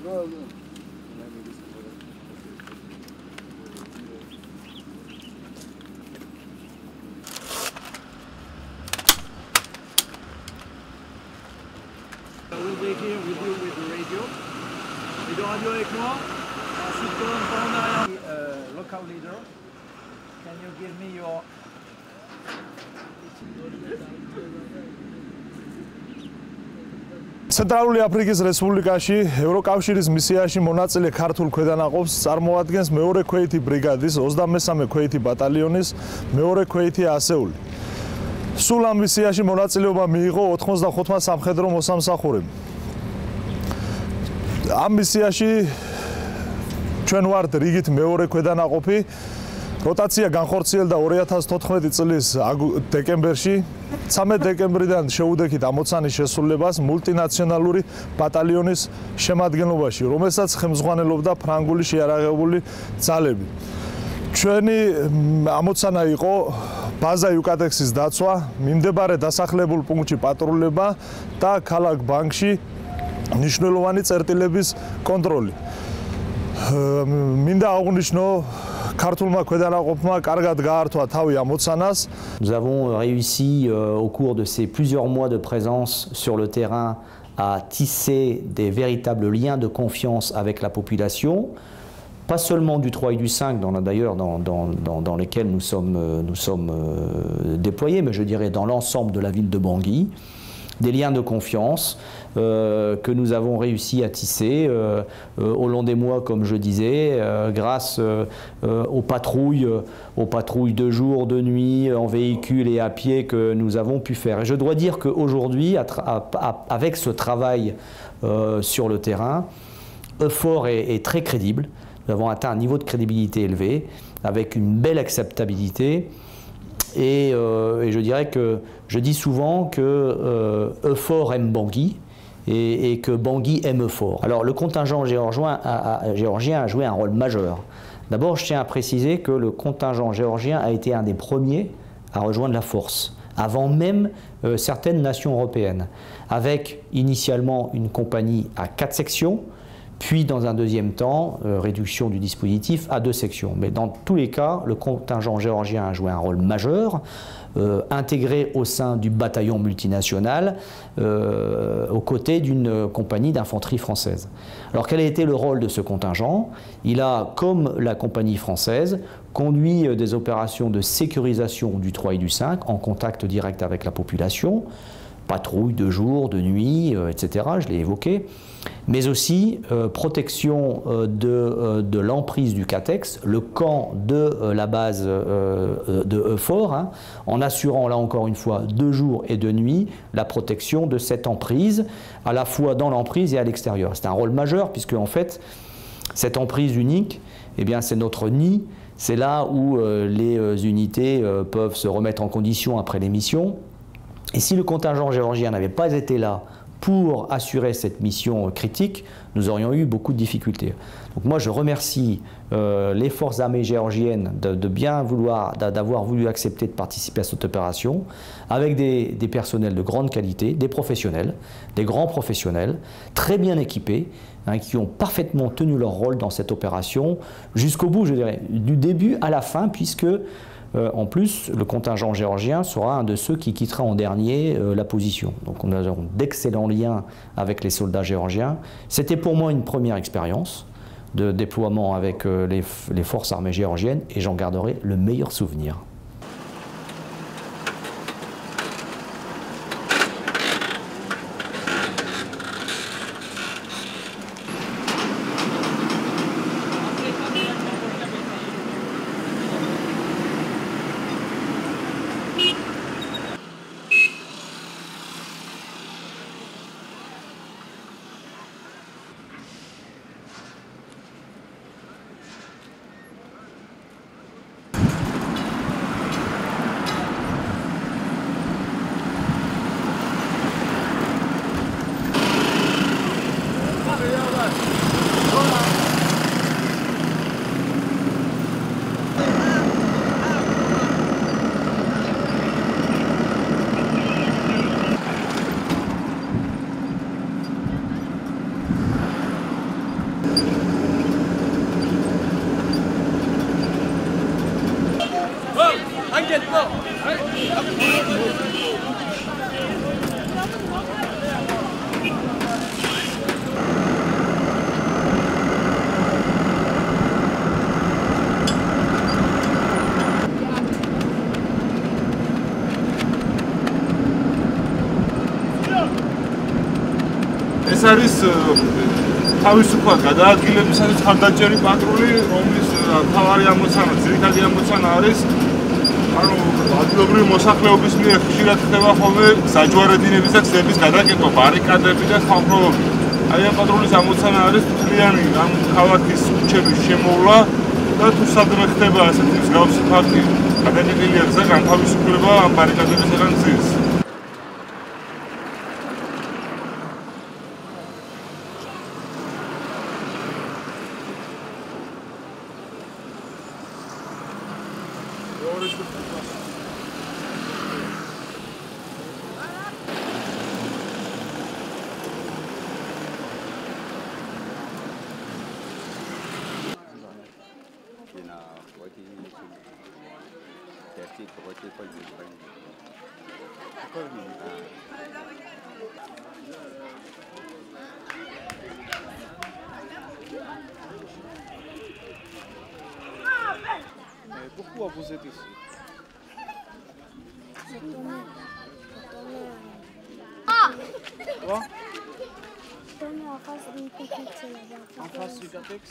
We'll be here with you with the radio. Et de radio avec moi. Ensuite, comme on a local leader, can you give me your... ცენტრალური აფრიკის რესპუბლიკაში ევროკავშირის მისიაში მონაწილე ქართულ ქვედანაყოფს წარმოადგენს მეორე ქვეითი ბრიგადის 23 ქვეითი ბატალიონის მეორე ქვეითი ასეული. სულ ამ მისიაში მონაწილეობა მიიღო 95 სამხედრო მოსამსახურემ. ამ მისიაში ჩვენ ვართ რიგით მეორე ქვედანაყოფი. როტაცია განხორციელდა 2014 წლის დეკემბერში. 13 დეკემბრიდან შეუდექით ამოცანის შესრულებას მულტინაციონალური ბატალიონის შემადგენლობაში, რომელსაც ხელმძღვანელობდა ფრანგული შეიარაღებული ძალები. ჩვენი ამოცანა იყო ბაზა იუკატექსის დაცვა, მიმდებარე დასახლებულ პუნქტში პატრულება და ქალაქ ბანკში მნიშვნელოვანი წერტილების კონტროლი. მინდა აღვნიშნო ქართულმა ქვედანაყოფმა კარგად გაართვა თავი ამოცანას. Nous avons réussi au cours de ces plusieurs mois de présence sur le terrain à tisser des véritables liens de confiance avec la population, pas seulement du 3 et du 5, d'ailleurs dans lesquels nous sommes déployés, mais je dirais dans l'ensemble de la ville de Bangui. Des liens de confiance que nous avons réussi à tisser au long des mois, comme je disais, grâce aux patrouilles de jour, de nuit, en véhicule et à pied que nous avons pu faire. Et je dois dire qu'aujourd'hui, avec ce travail sur le terrain, EUFOR est très crédible. Nous avons atteint un niveau de crédibilité élevé, avec une belle acceptabilité. Et je dirais que je dis souvent que EUFOR aime Bangui et que Bangui aime EUFOR. Alors le contingent géorgien a joué un rôle majeur. D'abord, je tiens à préciser que le contingent géorgien a été un des premiers à rejoindre la force, avant même certaines nations européennes, avec initialement une compagnie à 4 sections, puis dans un deuxième temps, réduction du dispositif à 2 sections. Mais dans tous les cas, le contingent géorgien a joué un rôle majeur, intégré au sein du bataillon multinational, aux côtés d'une compagnie d'infanterie française. Alors quel a été le rôle de ce contingent? Il a, comme la compagnie française, conduit des opérations de sécurisation du 3 et du 5, en contact direct avec la population, patrouille de jour, de nuit, etc., je l'ai évoqué, mais aussi protection de l'emprise du CATEX, le camp de la base de EUFOR, hein, en assurant là encore une fois de jour et de nuit la protection de cette emprise, à la fois dans l'emprise et à l'extérieur. C'est un rôle majeur puisque en fait cette emprise unique, eh bien c'est notre nid, c'est là où les unités peuvent se remettre en condition après les missions. Et si le contingent géorgien n'avait pas été là pour assurer cette mission critique, nous aurions eu beaucoup de difficultés. Donc moi je remercie les forces armées géorgiennes d'avoir voulu accepter de participer à cette opération, avec des personnels de grande qualité, des professionnels, des grands professionnels, très bien équipés, hein, qui ont parfaitement tenu leur rôle dans cette opération, jusqu'au bout, je dirais, du début à la fin, puisque en plus, le contingent géorgien sera un de ceux qui quittera en dernier la position. Donc on a d'excellents liens avec les soldats géorgiens. C'était pour moi une première expérience de déploiement avec les forces armées géorgiennes et j'en garderai le meilleur souvenir. არის თავისუფლად გადაადგილებისათვის ხარდაჭერი პატრული, რომლის მთავარი ამოცანა, ძირითადი ამოცანა არის ანუ ადგილობრივი მოსახლეობის მიერ ხშირად ხდება ხოლმე საჯვარედინების და გზების გადაკეთება, ბარიკადები და ხალხმრავლობები. აი ამ პატრულის ამოცანა არის მთლიანი ამ ქალაქის ქუჩების შემოვლა და თუ სადმე ხდება ასეთი მსგავსი ფაქტი, გადაკეტილია გზა განთავისუფლება ამ ბარიკადებისგან გზის. Pourquoi vous êtes ici? Quoi? En face du Catex?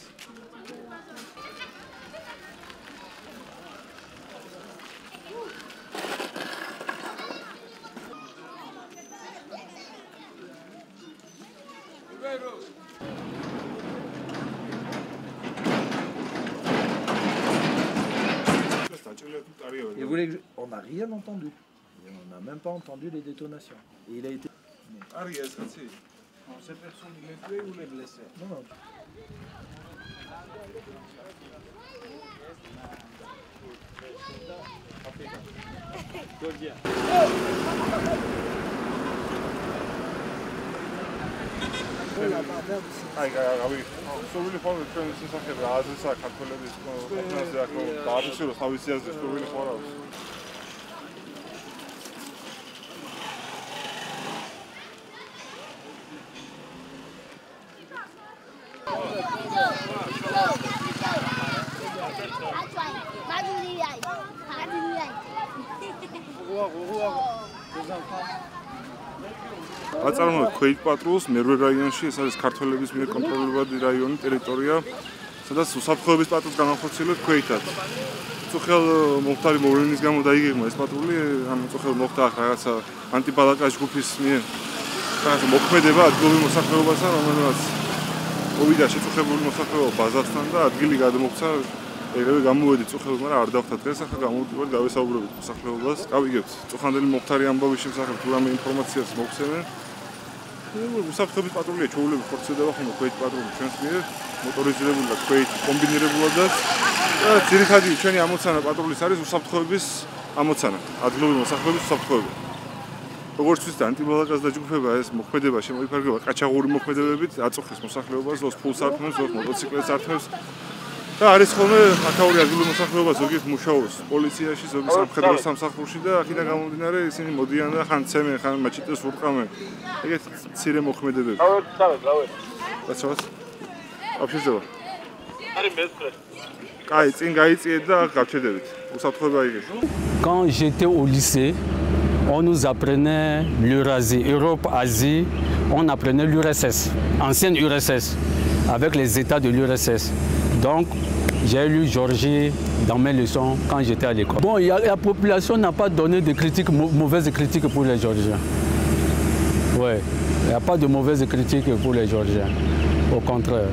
On n'a rien entendu. Et on n'a même pas entendu les détonations. Et il a été. Ces personnes les tuées ou les blessées? Non, non. აი რავი სურვილი ხოლმე ჩვენი შესახება აზრისა ქართველების კონფერენციაზე აქ დააფიქსიროს თავისი აზრი სურვილი ხო რა აწარმოებთ ქვეით პატრულს მერვე რაიონში, ეს არის ქართველების მიერ კონტროლირებადი რაიონი, ტერიტორია, სადაც უსაფრთხოების პატრულს განახორციელებთ ქვეითად. წუხელ მომხდარი მოვლენის გამო დაიგეგმა ეს პატრული, ამ წუხელ მოხდა რაღაცა ანტიბალაკას ჯგუფის მიერ რაღაცა მოქმედება ადგილობრივ მოსახლეობასთან, რომელსაც მოვიდა შეწუხებული მოსახლეობა ბაზასთან და ადგილი გადმოხცა. ეგრევე გამოვედი წუხელს, მაგრამ არ დავხდა დღეს, ახლა გამოვიდივარ გავესაუბრებით მოსახლეობას. გავიგებთ წუხანდელი მოხდარი ამბავის შესახებ თუ რამე ინფორმაციას მოგცემენ. უსაფრთხოების პატრულია ჩვეულები ხორციელდება ხოლმე ქვეით პატრული ჩვენს მიერ, მოტორიზირებული და ქვეით კომბინირებულადაც. და ძირითადი ჩვენი ამოცანა პატრულის არის უსაფრთხოების ამოცანა, ადგილობრივი მოსახლეობის უსაფრთხოება. როგორც ვთქვით, ანტიბალაკას დაჯგუფება ეს მოქმედება შემოიფარგლება ყაჩაღური მოქმედებებით, აწუხეს მოსახლეობას, ოს ფულს ართმევს, ოს მოტოციკლებს ართმევს. და არის ხოლმე აქაური ადგილობრივი მოსახლეობა ზოგიერთ მუშაობს პოლიციაში, ზოგი სამხედრო სამსახურში და აქედან გამომდინარე ისინი მოდიან და ხან ცემენ, ხან მაჭიტეს ურყამენ. ეგეთ მცირე მოქმედებები. რაცაც? აფშეზე. არის მეცხრე. კაი, წინ გაიწიეთ და გავჩერდებით. უსაფრთხოება იგებს. Quand j'étais au lycée, on nous apprenait l'Eurasie, Europe, Asie, on apprenait l'URSS, ancienne URSS, avec les États de l'URSS. Donc, j'ai lu Georgie dans mes leçons quand j'étais à l'école. Bon, la population n'a pas donné de critiques, mauvaises critiques pour les Georgiens. Oui, il n'y a pas de mauvaises critiques pour les Georgiens, au contraire.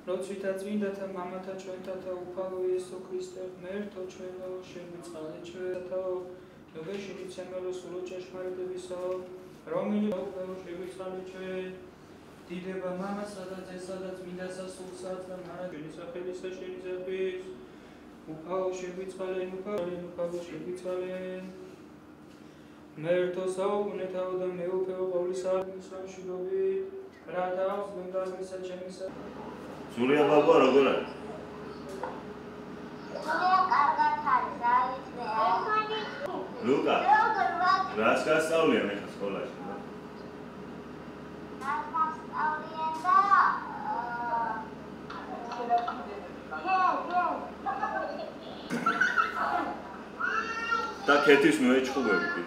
როცვითა წმინდათა მამათა ჩვენთათა უფალო იესო ქრისტე ღმერთო ჩვენო შემიწყალე ჩვენთაო ნუგეში მიცემელო სულო ჭეშმარიტებისო რომილი უფალო შემიწყალე ჩვენ დიდება მამასა და ძესა და წმინდასა სულსაც და მარადენი სახელისა შენიზების უფალო შემიწყალე უფალო შემიწყალე მერთო საუკუნეთაო და მეუფეო ყოვლისა მისვამშილობით რათა ზმდასმისა ჩემისა ზურია ბაბა როგორ არის? ზურია კარგად არის, აიწვია. ლუკა. რას გასწავლიან ახლა სკოლაში? რას გასწავლიან და და ქეთის მოეჭხუბები.